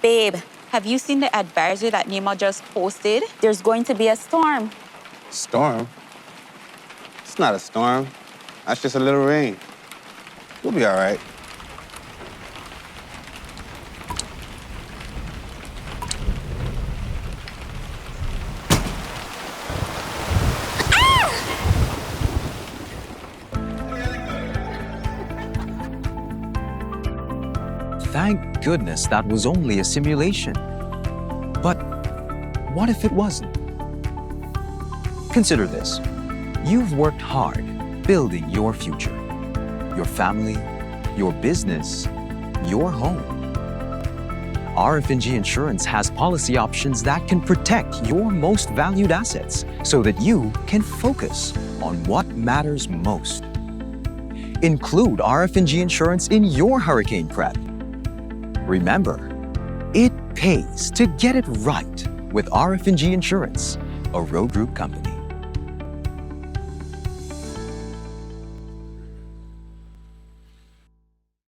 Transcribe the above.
Babe, have you seen the advisory that NEMA just posted? There's going to be a storm. Storm? It's not a storm. That's just a little rain. We'll be all right. Thank goodness that was only a simulation. But what if it wasn't? Consider this. You've worked hard building your future, your family, your business, your home. RF&G Insurance has policy options that can protect your most valued assets so that you can focus on what matters most. Include RF&G Insurance in your hurricane prep. Remember, it pays to get it right with RF&G Insurance, a Road Group company.